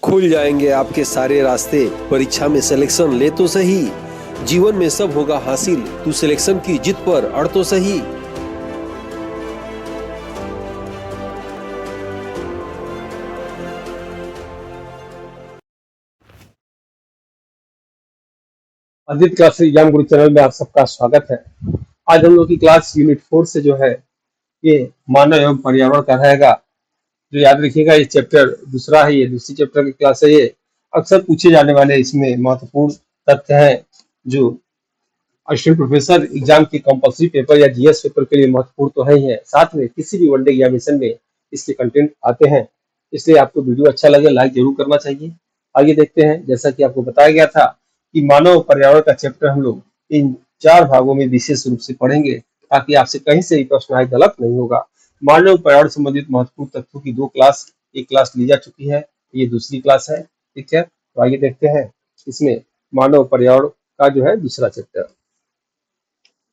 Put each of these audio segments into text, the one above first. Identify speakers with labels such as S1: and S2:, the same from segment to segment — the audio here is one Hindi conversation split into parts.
S1: खुल जाएंगे आपके सारे रास्ते, परीक्षा में सिलेक्शन ले तो सही, जीवन में सब होगा हासिल, तू सिलेक्शन की जिद पर अड़ तो सही।
S2: आदित्य क्लास एग्जाम गुरु चैनल में आप सबका स्वागत है। आज हम लोग की क्लास यूनिट 4 से जो है ये मानव एवं पर्यावरण का रहेगा। जो याद रखिएगा ये चैप्टर दूसरा है, ये दूसरी चैप्टर की क्लास है। ये अक्सर पूछे जाने वाले इसमें महत्वपूर्ण तथ्य हैं जो असिस्टेंट प्रोफेसर एग्जाम के कंपल्सरी पेपर या जीएस पेपर के लिए महत्वपूर्ण तो है ही है, साथ में किसी भी वनडे एग्जामिनेशन में इसके कंटेंट आते हैं। इसलिए आपको वीडियो अच्छा लगे लाइक जरूर करना चाहिए। आगे देखते हैं, जैसा कि आपको बताया गया था कि मानव और पर्यावरण का चैप्टर हम लोग इन 4 भागों में विशेष रूप से पढ़ेंगे, ताकि आपसे कहीं से भी प्रश्न आए गलत नहीं होगा। मानव और पर्यावरण संबंधित महत्वपूर्ण तथ्यों की 2 क्लास, एक क्लास ली जा चुकी है, ये दूसरी क्लास है। ठीक है, तो आइए देखते हैं इसमें मानव और पर्यावरण का जो है दूसरा चैप्टर।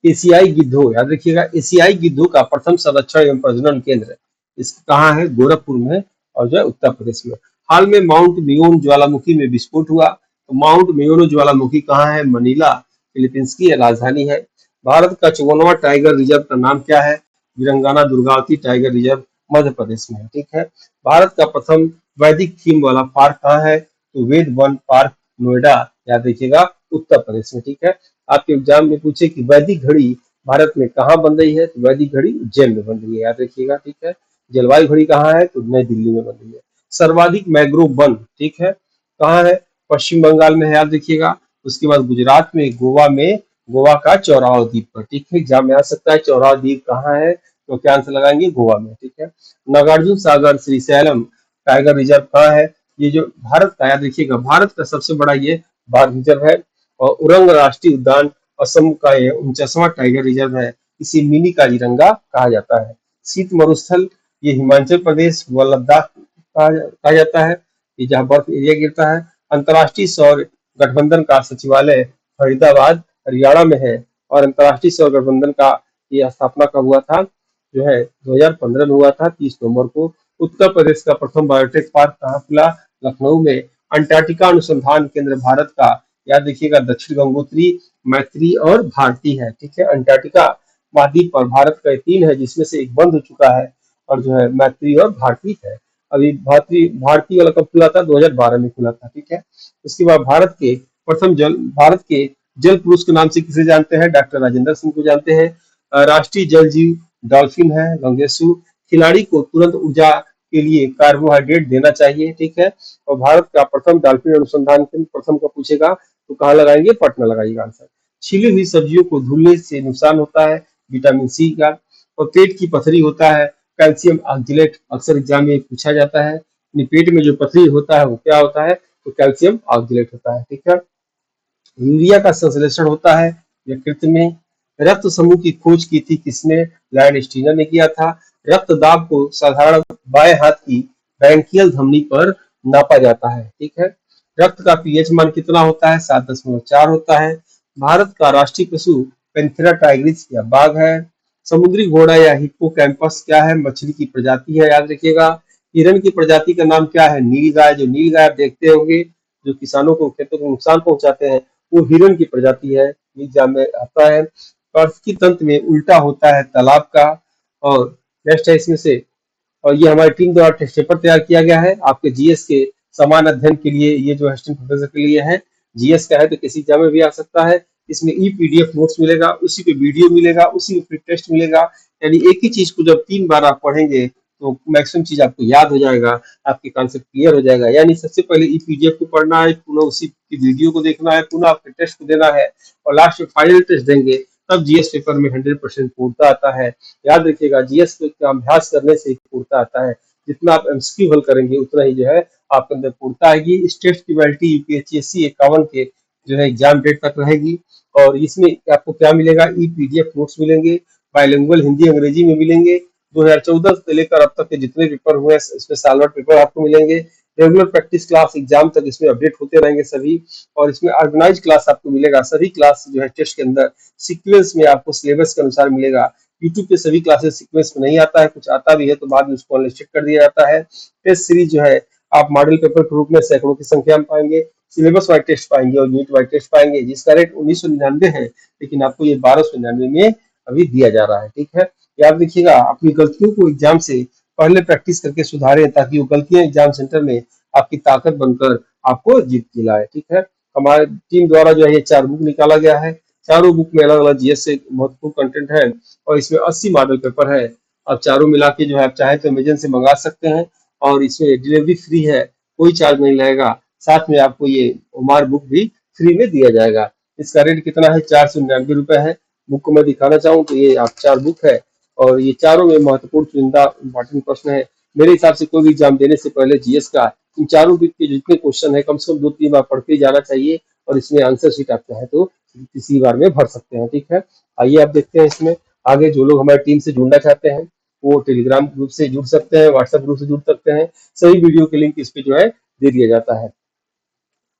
S2: एशियाई गिद्धों, याद रखिएगा एशियाई गिद्धों का प्रथम संरक्षण एवं प्रजनन केंद्र इस कहाँ है? गोरखपुर में और जो है उत्तर प्रदेश में। हाल में माउंट मेयोन ज्वालामुखी में विस्फोट हुआ, तो माउंट मेयोन ज्वालामुखी कहाँ है? मनीला, फिलीपींस की राजधानी है। भारत का 54वां टाइगर रिजर्व का नाम क्या है? वीरंगाना दुर्गावती टाइगर रिजर्व मध्य प्रदेश में है। ठीक है, भारत का प्रथम वैदिक थीम वाला पार्क कहाँ है? तो वेद वन पार्क नोएडा, याद रखिएगा उत्तर प्रदेश में। ठीक है, आपके एग्जाम में पूछे कि वैदिक घड़ी भारत में कहाँ बन रही है? तो वैदिक घड़ी उज्जैन में बन रही है, याद रखिएगा। ठीक है, जलवायु घड़ी कहाँ है? तो नई दिल्ली में बन रही है। सर्वाधिक मैंग्रोव वन, ठीक है, कहाँ है? पश्चिम बंगाल में है, याद रखिएगा। उसके बाद गुजरात में, गोवा में, गोवा का चौराहो द्वीप पर। ठीक है, एग्जाम में आ सकता है चौराहो द्वीप कहाँ है, तो क्या आंसर लगाएंगे? गोवा में। ठीक है, नागार्जुन सागर श्रीशैलम टाइगर रिजर्व कहाँ है? ये जो भारत का, याद रखिएगा भारत का सबसे बड़ा ये बाघ रिजर्व है। और उरंग राष्ट्रीय उद्यान असम का ये 49वां टाइगर रिजर्व है, इसे मिनी काजीरंगा कहा जाता है। शीत मरुस्थल ये हिमाचल प्रदेश व लद्दाख कहा जाता है, ये जहाँ बर्फ एरिया गिरता है। अंतर्राष्ट्रीय सौर गठबंधन का सचिवालय फरीदाबाद हरियाणा में है। और अंतर्राष्ट्रीय सौर गठबंधन का ये स्थापना कब हुआ था? जो है 2015 में हुआ था, 30 नवंबर को। उत्तर प्रदेश का प्रथम बायोटेक पार्क कहाँ खुला? लखनऊ में। अंटार्कटिका अनुसंधान केंद्र भारत का, याद रखिएगा दक्षिण गंगोत्री, मैत्री और भारती है। ठीक है, अंटार्कटिका महाद्वीप पर भारत का 3 है, जिसमें से एक बंद हो चुका है और जो है मैत्री और भारती है। अभी भारती वाला कब खुला था? 2012 में खुला था। ठीक है, उसके बाद भारत के जल पुरुष के नाम से किसे जानते हैं? डॉक्टर राजेंद्र सिंह को जानते हैं। राष्ट्रीय जल जीव डॉल्फिन है गंगेशु। खिलाड़ी को तुरंत ऊर्जा के लिए कार्बोहाइड्रेट देना चाहिए। ठीक है, और भारत का प्रथम डॉल्फिन अनुसंधान केंद्र प्रथम का पूछेगा तो कहाँ लगाएंगे? पटना लगाइएगा आंसर। छिली हुई सब्जियों को धुलने से नुकसान होता है, विटामिन सी का। और पेट की पथरी होता है, कैल्शियम ऑक्जेलेट, अक्सर एग्जाम में पूछा जाता है। पेट में जो पथरी होता है वो क्या होता है? तो कैल्शियम ऑक्जेलेट होता है। ठीक है, यूरिया का संश्लेषण होता है यकृत में। रक्त समूह की खोज की थी किसने? लायन स्टीनर ने किया था। रक्त दाब को साधारण बाएं हाथ की ब्रैंकियल धमनी पर नापा जाता है। ठीक है, रक्त का पीएच मान कितना होता है? 7.4 होता है। भारत का राष्ट्रीय पशु पेंथेरा टाइग्रिस या बाघ है। समुद्री घोड़ा या हिप्पोकैम्पस क्या है? मछली की प्रजाति है, याद रखिएगा। हिरण की प्रजाति का नाम क्या है? नीलगाय। जो नीलगाय आप देखते होंगे जो किसानों को खेतों को नुकसान पहुंचाते हैं, वो हिरण की प्रजाति है, एग्जाम में आता है। पारिस्थितिकी तंत्र में उल्टा होता है तालाब का। और नेक्स्ट है इसमें से, और ये हमारी टीम द्वारा टेस्ट पेपर तैयार किया गया है आपके जीएस के समान अध्ययन के लिए। ये जो असिस्टेंट प्रोफेसर के लिए है, जीएस का है तो किसी एग्जाम में भी आ सकता है। इसमें ई पीडीएफ नोट्स मिलेगा, उसी पे वीडियो मिलेगा, उसी पे टेस्ट मिलेगा। यानी एक ही चीज को जब 3 बार आप पढ़ेंगे तो मैक्सिमम चीज आपको याद हो जाएगा, आपके कॉन्सेप्ट क्लियर हो जाएगा। यानी सबसे पहले ई पीडीएफ को पढ़ना है, पुनः उसी की वीडियो को देखना है, पुनः आपके टेस्ट को देना है, और लास्ट में फाइनल टेस्ट देंगे, तब जीएस पेपर में 100% पूर्णता आता है। याद रखिएगा जीएस का अभ्यास करने से पूर्णता आता है। जितना आप एमसीक्यू हल करेंगे उतना ही जो है आपके अंदर पूर्णता आएगी। इस टेस्ट की वैलिडिटी यूपीएससी 51 के जो है एग्जाम डेट तक रहेगी। और इसमें आपको क्या मिलेगा? ई पीडीएफ नोट्स मिलेंगे, बाइलिंगुअल हिंदी अंग्रेजी में मिलेंगे। 2014 से लेकर अब तक के जितने पेपर हुए इसमें साल भर पेपर आपको मिलेंगे। रेगुलर प्रैक्टिस क्लास एग्जाम तक इसमें अपडेट होते रहेंगे सभी। और इसमें ऑर्गेनाइज क्लास आपको मिलेगा, सभी क्लास जो है टेस्ट के अंदर सीक्वेंस में आपको सिलेबस के अनुसार मिलेगा। यूट्यूब पे सभी क्लासेस सीक्वेंस में नहीं आता है, कुछ आता भी है तो बाद में उसको अनलिस्टेड कर दिया जाता है। टेस्ट सीरीज जो है आप मॉडल पेपर के रूप में सैकड़ों की संख्या में पाएंगे, सिलेबस वाइज टेस्ट पाएंगे और यूनिट वाइज टेस्ट पाएंगे, जिसका रेट 1999 है, लेकिन आपको ये 1299 में अभी दिया जा रहा है। ठीक है, याद रखिएगा, अपनी गलतियों को एग्जाम से पहले प्रैक्टिस करके सुधारें, ताकि वो गलतियां एग्जाम सेंटर में आपकी ताकत बनकर आपको जीत दिलाए। ठीक है, हमारे टीम द्वारा जो है ये 4 बुक निकाला गया है। चारों बुक में अलग अलग जीएस से महत्वपूर्ण कंटेंट है और इसमें 80 मॉडल पेपर है। अब चारों मिला के जो है आप चाहे तो अमेजन से मंगा सकते हैं और इसमें डिलीवरी फ्री है, कोई चार्ज नहीं लगेगा। साथ में आपको ये ओमार बुक भी फ्री में दिया जाएगा। इसका रेट कितना है, 499 रुपए है। बुक को मैं दिखाना चाहूँ तो ये आप 4 बुक है और ये चारों में महत्वपूर्ण चुनिंदा इंपॉर्टेंट प्रश्न है। मेरे हिसाब से कोई भी एग्जाम देने से पहले जीएस का इन चारों बुक के जितने क्वेश्चन है कम से कम 2-3 बार पढ़ के जाना चाहिए और इसमें आंसर शीट आप चाहे तो किसी बार में भर सकते हैं। ठीक है, आइए आप देखते हैं इसमें आगे। जो लोग हमारी टीम से जुड़ना चाहते हैं वो टेलीग्राम ग्रुप से जुड़ सकते हैं, व्हाट्सएप ग्रुप से जुड़ सकते हैं। सभी वीडियो के लिंक इस पे जो है दे दिया जाता है।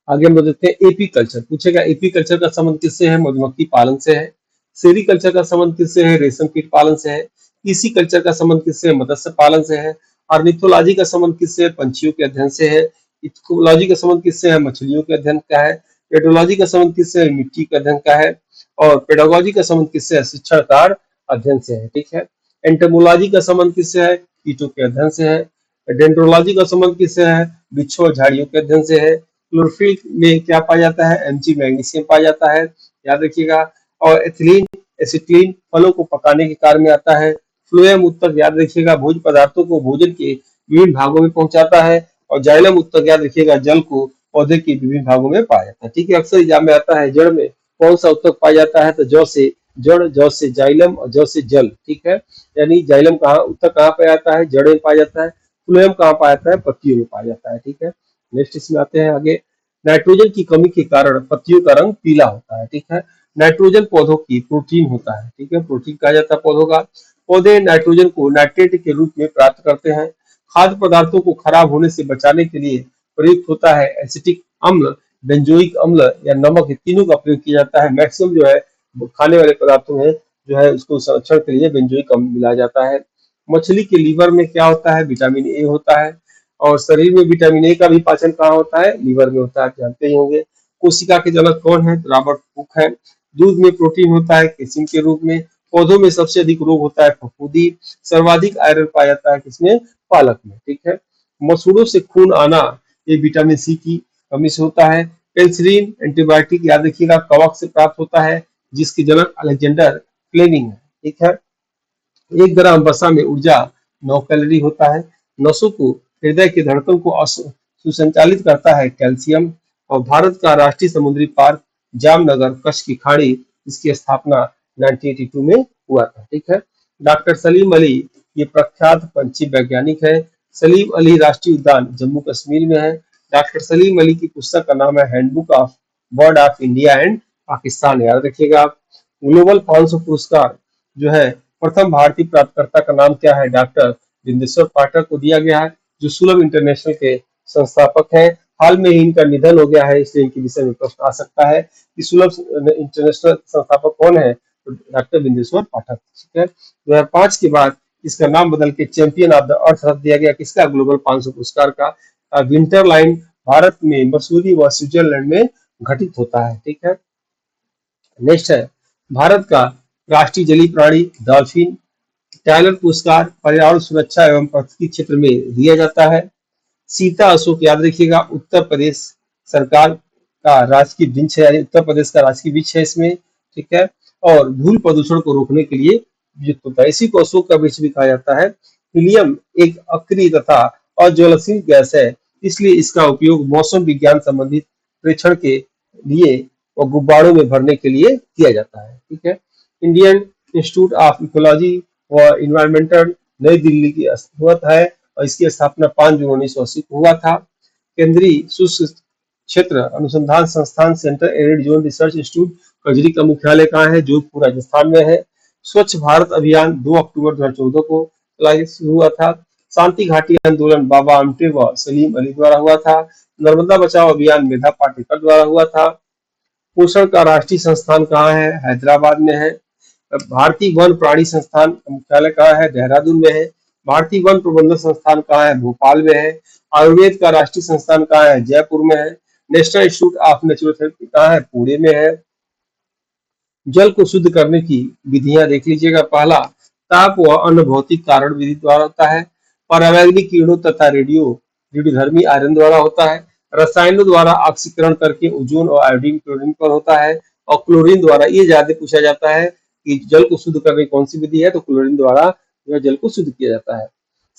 S2: आगे हम लोग देखते हैं एपी कल्चर। पूछेगा एपी कल्चर का संबंध किससे है, मधुमक्खी पालन से है। सेरी कल्चर का संबंध किससे है, रेशम कीट पालन से है। ईसी कल्चर का संबंध किससे है, मत्स्य पालन से है। ऑर्निथोलॉजी का संबंध किससे है, पंछियों के अध्ययन से है। इकोलॉजी का संबंध किससे है, मछलियों के अध्ययन का है। पेडोलॉजी का संबंध किससे है, मिट्टी के अध्ययन का है। और पेडागोजी का संबंध किससे है, शिक्षण कार्य अध्ययन से है। ठीक है, एंटोमोलॉजी का संबंध किससे है, कीटों के अध्ययन से है। डेंड्रोलॉजी का संबंध किससे है, वृक्षों और झाड़ियों के अध्ययन से है। क्लोरोफिल में क्या पाया जाता है, एमजी मैग्नीशियम पाया जाता है, याद रखिएगा। और एथिलीन एसिटिलीन फलों को पकाने के कार्य में आता है। फ्लोएम उत्तक, याद रखिएगा, भोज्य पदार्थों को भोजन के विभिन्न भागों में पहुंचाता है। और जाइलम उत्तक, याद रखिएगा, जल को पौधे के विभिन्न भागों में पाया जाता है। ठीक है, अक्सर एग्जाम में आता है जड़ में कौन सा उत्तक पाया जाता है, तो जौ से जड़, जौ से जाइलम और जौ से जल। ठीक है, यानी जाइलम कहाँ, उत्तक कहाँ पाया जाता है, जड़ में पाया जाता है। फ्लोएम कहाँ पाया जाता है, पत्तियों में पाया जाता है। ठीक है, नेक्स्ट इसमें आते हैं आगे। नाइट्रोजन की कमी के कारण पत्तियों का रंग पीला होता है। ठीक है, नाइट्रोजन पौधों की प्रोटीन होता है। ठीक है, प्रोटीन कहा जाता है पौधों का। पौधे नाइट्रोजन को नाइट्रेट के रूप में प्राप्त करते हैं। खाद्य पदार्थों को खराब होने से बचाने के लिए प्रयुक्त होता है एसिटिक अम्ल, बेंजोइक अम्ल या नमक, तीनों का प्रयोग किया जाता है। मैक्सिमम जो है खाने वाले पदार्थों में जो है उसको संरक्षण के लिए बेंजोइक अम्ल मिलाया जाता है। मछली के लीवर में क्या होता है, विटामिन ए होता है। और शरीर में विटामिन ए का भी पाचन कहाँ होता है, लीवर में होता है, आप जानते ही होंगे। कोशिका के जनक कौन है, तो रॉबर्ट हुक है। दूध में प्रोटीन होता है केसिन के रूप में। पौधों में सबसे अधिक रोग होता है फफूंदी। सर्वाधिक आयरन पाया जाता है किसमें, पालक में। ठीक है, मसूड़ों से खून आना, ये विटामिन सी की कमी से होता है। पेनिसिलिन एंटीबायोटिक, याद रखिएगा, कवक से प्राप्त होता है, जिसके जनक अलेक्जेंडर फ्लेमिंग है। ठीक है, 1 ग्राम वसा में ऊर्जा 9 कैलोरी होता है। नसों को, हृदय की धड़कन को सुसंचालित करता है कैल्शियम। और भारत का राष्ट्रीय समुद्री पार्क जामनगर कच्छ की खाड़ी, इसकी स्थापना 1982 में हुआ था। ठीक है, डॉक्टर सलीम अली ये प्रख्यात पंछी वैज्ञानिक है। सलीम अली राष्ट्रीय उद्यान जम्मू कश्मीर में है। डॉक्टर सलीम अली की पुस्तक का नाम है handbook of bird of India and Pakistan, याद रखिएगा आप। ग्लोबल 500 पुरस्कार जो है प्रथम भारतीय प्राप्तकर्ता का नाम क्या है, डॉक्टर बिंदेश्वर पाठक को दिया गया है, जो सुलभ इंटरनेशनल के संस्थापक हैं। हाल में ही इनका निधन हो गया है, इसलिए इनके विषय में प्रश्न आ सकता है कि सुलभ इंटरनेशनल संस्थापक कौन है, तो डॉक्टर बिंदेश्वर पाठक। ठीक है, 2005 के बाद इसका नाम बदल के चैंपियन ऑफ द अर्थ रख दिया गया, किसका, ग्लोबल 500 पुरस्कार का। विंटर लाइन भारत में मसूरी व स्विट्जरलैंड में घटित होता है। ठीक है, नेक्स्ट है भारत का राष्ट्रीय जलीय प्राणी डॉल्फिन। टाइलर पुरस्कार पर्यावरण सुरक्षा एवं पारिस्थितिक क्षेत्र में दिया जाता है। सीता अशोक, याद रखिएगा, उत्तर प्रदेश सरकार का राजकीय वृक्ष है, यानी उत्तर प्रदेश का राजकीय वृक्ष है इसमें। ठीक है, और धूल प्रदूषण को रोकने के लिए प्रयुक्त होता है। इसी को अशोक का वृक्ष भी कहा जाता है। हीलियम एक अक्रिय तथा अज्वलनशील गैस है, इसलिए इसका उपयोग मौसम विज्ञान संबंधित प्रेक्षण के लिए और गुब्बारों में भरने के लिए किया जाता है। ठीक है, इंडियन इंस्टीट्यूट ऑफ इकोलॉजी व इन्वायरमेंटल नई दिल्ली की हुआ है और इसकी स्थापना 5 जून 1980 को हुआ था। केंद्रीय शुष्क क्षेत्र अनुसंधान संस्थान centre arid zone research institute कजरी का मुख्यालय कहाँ है, जोधपुर राजस्थान में है। स्वच्छ भारत अभियान 2 अक्टूबर 2014 को शुरू हुआ था। शांति घाटी आंदोलन बाबा आमटे व सलीम अली द्वारा हुआ था। नर्मदा बचाओ अभियान मेधा पाटेकर द्वारा हुआ था। पोषण का राष्ट्रीय संस्थान कहाँ है? हैदराबाद में है। भारतीय वन प्राणी संस्थान का मुख्यालय कहाँ है? देहरादून में है। भारतीय वन प्रबंधन संस्थान कहाँ है? भोपाल में है। आयुर्वेद का राष्ट्रीय संस्थान कहाँ है? जयपुर में है। नेशनल इंस्टीट्यूट ऑफ नेचुरोपैथी कहाँ है? पुणे में है। जल को शुद्ध करने की विधियां देख लीजिएगा। पहला, ताप व अन्य भौतिक कारण विधि द्वारा होता है। परावैंगनिक किरणों तथा रेडियोधर्मी आयरन द्वारा होता है। रसायनों द्वारा ऑक्सीकरण करके ओजोन और आयोडीन क्लोरीन पर होता है। और क्लोरीन द्वारा, ये ज्यादा पूछा जाता है कि जल को शुद्ध करने की कौन सी विधि है, तो क्लोरीन द्वारा जो है जल को शुद्ध किया जाता है।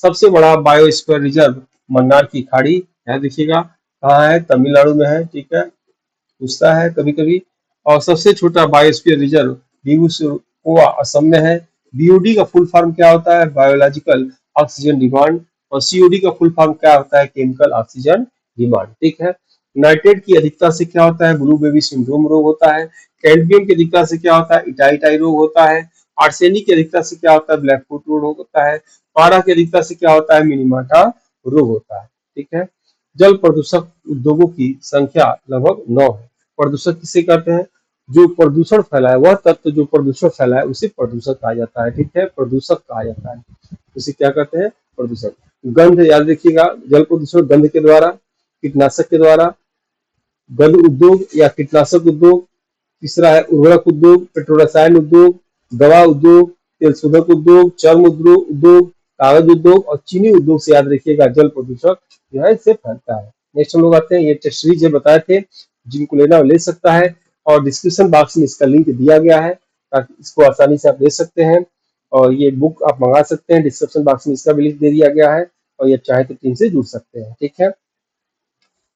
S2: सबसे बड़ा बायोस्फीयर रिजर्व मन्नार की खाड़ी, यहाँ देखिएगा कहाँ है? तमिलनाडु में है। ठीक है, पूछता है कभी कभी। और सबसे छोटा बायोस्फीयर रिजर्व डिब्रू-सैखोवा असम में है। बीओडी का फुल फॉर्म क्या होता है? Biological oxygen demand. और सीओडी का फुल फॉर्म क्या होता है? Chemical oxygen demand. ठीक है। नाइट्रेट की अधिकता से क्या होता है? ब्लू बेबी सिंड्रोम रोग होता है। कैडमियम की अधिकता से क्या होता है? इटाई रोग होता है। आर्सेनिक की अधिकता से क्या होता है? ब्लैक फुट रोग होता है। पारा की अधिकता से क्या होता है? मिनीमाटा रोग होता है। ठीक है। जल प्रदूषक उद्योगों की संख्या लगभग 9 है। प्रदूषक किसे कहते हैं? जो प्रदूषण फैलाए, वह तत्व जो प्रदूषण फैलाए उसे प्रदूषक कहा जाता है। ठीक है, प्रदूषक कहा जाता है। उसे क्या कहते हैं? प्रदूषक। गंध याद रखिएगा, जल प्रदूषण गंध के द्वारा, कीटनाशक के द्वारा, गंध उद्योग या कीटनाशक उद्योग। तीसरा है उर्वरक उद्योग, पेट्रोल रसायन उद्योग, दवा उद्योग, तेल शोधक उद्योग, चर्म उद्योग, कागज उद्योग और चीनी उद्योग से याद रखिएगा जल प्रदूषक जो है इससे फैलता है। नेक्स्ट हम लोग आते हैं, ये टेस्ट सीरीज जो बताए थे, जिनको लेना ले सकता है और डिस्क्रिप्शन बॉक्स में इसका लिंक दिया गया है ताकि इसको आसानी से आप ले सकते हैं। और ये बुक आप मंगा सकते हैं, डिस्क्रिप्शन बॉक्स में इसका भी लिंक दे दिया गया है और ये चाहे तो टीम से जुड़ सकते हैं। ठीक है।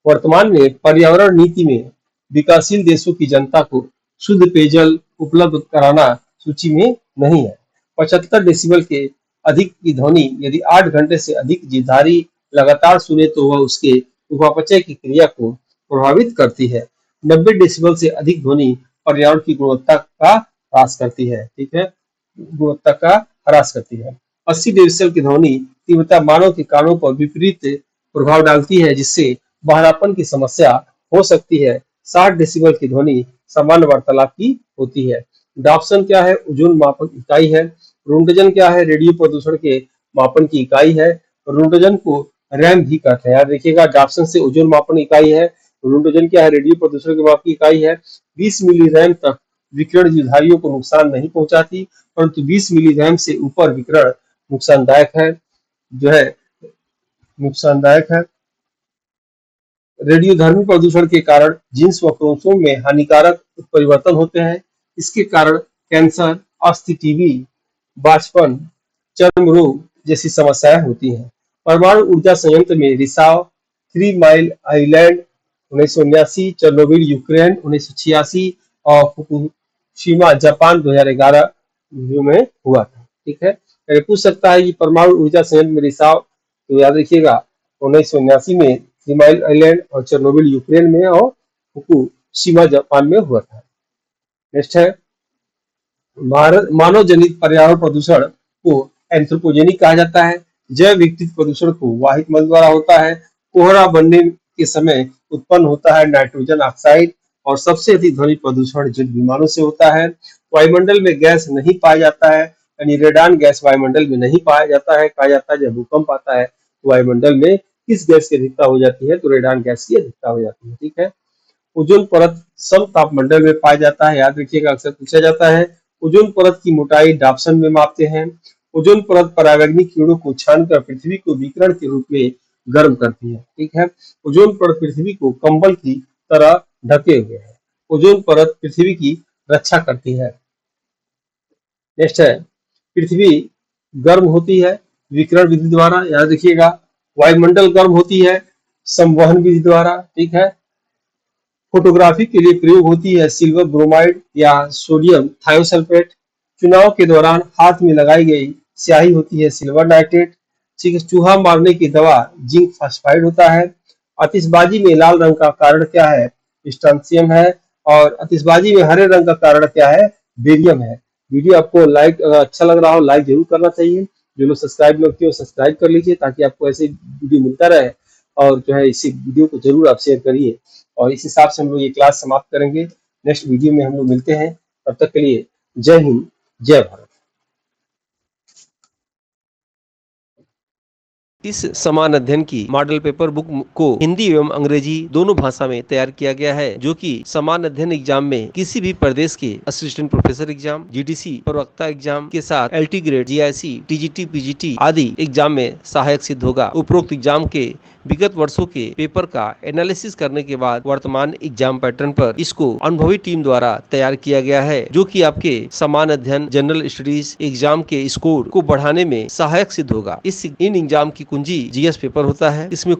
S2: वर्तमान में पर्यावरण नीति में विकासशील देशों की जनता को शुद्ध पेयजल उपलब्ध कराना सूची में नहीं है। 75 डेसिबल के अधिक की ध्वनि यदि 8 घंटे से अधिक जीवधारी लगातार सुने तो वह उसके उपापचय की क्रिया को प्रभावित करती है। 90 डेसिबल से अधिक ध्वनि पर्यावरण की गुणवत्ता का ह्रास करती है। ठीक है, गुणवत्ता का ह्रास करती है। 80 डेसिबल की ध्वनि तीव्रता मानव के कानों पर विपरीत प्रभाव डालती है, जिससे बहरापन की समस्या हो सकती है। 60 डेसिबल की ध्वनि सामान्य वार्तालाप की होती है। डाप्सन क्या है? ओजोन मापन इकाई है। रोंटजन क्या है? रेडियो प्रदूषण के मापन की इकाई है। रोंटजन को रैम भी कहते हैं। याद रखिएगा, डाप्सन से ओजोन मापन इकाई है, रोंटजन क्या है? रेडियो प्रदूषण के माप की इकाई है। 20 मिली रैम तक विकिरण जीवधारियों को नुकसान नहीं पहुंचाती, परंतु 20 मिली रैम से ऊपर विकिरण नुकसानदायक है, जो है नुकसानदायक है। रेडियोधर्मी प्रदूषण के कारण जीन्स व क्रोमोसोम में हानिकारक परिवर्तन होते हैं। इसके कारण कैंसर, अस्थि, टीबी, बांझपन, चर्म रोग जैसी समस्याएं होती हैं। परमाणु ऊर्जा संयंत्र में रिसाव, 3 माइल आइलैंड 1979, चेरनोबिल यूक्रेन 1986 और फुकुशिमा जापान 2011 में हुआ था। ठीक है, पूछ सकता है कि परमाणु ऊर्जा संयंत्र में रिसाव, तो याद रखिएगा 1979 में 3 माइल आइलैंड और चेरनोबिल यूक्रेन में और फुकुशिमा जापान में हुआ था। नेक्स्ट है, मानव जनित पर्यावरण प्रदूषण को एंथ्रोपोजेनिक कहा जाता है। जैव विकृत प्रदूषण को वाहित मल द्वारा होता है। कोहरा बनने के समय उत्पन्न होता है नाइट्रोजन ऑक्साइड। और सबसे अधिक ध्वनि प्रदूषण जेट विमानों से होता है। वायुमंडल में गैस नहीं पाया जाता है, यानी रेडान गैस वायुमंडल में नहीं पाया जाता है। कहा जाता है जब भूकंप आता है तो वायुमंडल में किस गैस की अधिकता हो जाती है, तो रेडान गैस की अधिकता हो जाती है। ठीक है। ओजोन परत सम तापमंडल में पाया जाता है। याद रखिएगा, अक्सर पूछा जाता है। ओजोन परत की मोटाई डाप्सन में मापते हैं। ओजोन परत परावैंगनिक किरणों को छानकर पृथ्वी को विकिरण के रूप में गर्म करती है। ठीक है। ओजोन परत पृथ्वी को कंबल की तरह ढके हुए है। ओजोन परत पृथ्वी की रक्षा करती है। नेक्स्ट है, पृथ्वी गर्म होती है विकिरण विधि द्वारा। याद रखिएगा, वायुमंडल गर्म होती है संवहन विधि द्वारा। ठीक है। फोटोग्राफी के लिए प्रयोग होती है सिल्वर ब्रोमाइड या सोडियम थायोसल्फेट। चुनाव के दौरान हाथ में लगाई गई स्याही होती है सिल्वर नाइट्रेट। ठीक है। चूहा मारने की दवा जिंक फास्फाइड होता है। आतिशबाजी में लाल रंग का कारण क्या है? स्ट्रांसियम है। और आतिशबाजी में हरे रंग का कारण क्या है? बेरियम है। वीडियो आपको लाइक अच्छा लग रहा हो लाइक जरूर करना चाहिए जो लोग सब्सक्राइब नहीं किए वो सब्सक्राइब कर लीजिए ताकि आपको ऐसे वीडियो मिलता रहे। और जो है इसी वीडियो को जरूर आप शेयर करिए। और इस हिसाब से हम लोग ये क्लास समाप्त करेंगे। नेक्स्ट वीडियो में हम लोग मिलते हैं। तब तक के लिए जय हिंद, जय भारत।
S1: इस समान अध्ययन की मॉडल पेपर बुक को हिंदी एवं अंग्रेजी दोनों भाषा में तैयार किया गया है, जो कि समान अध्ययन एग्जाम में किसी भी प्रदेश के असिस्टेंट प्रोफेसर एग्जाम, जीडीसी, प्रवक्ता एग्जाम के साथ LT grade, GIC, TGT, PGT आदि एग्जाम में सहायक सिद्ध होगा। उपरोक्त एग्जाम के विगत वर्षों के पेपर का एनालिसिस करने के बाद वर्तमान एग्जाम पैटर्न पर इसको अनुभवी टीम द्वारा तैयार किया गया है, जो कि आपके समान अध्ययन जनरल स्टडीज एग्जाम के स्कोर को बढ़ाने में सहायक सिद्ध होगा। इन एग्जाम की कुंजी जीएस पेपर होता है। इसमें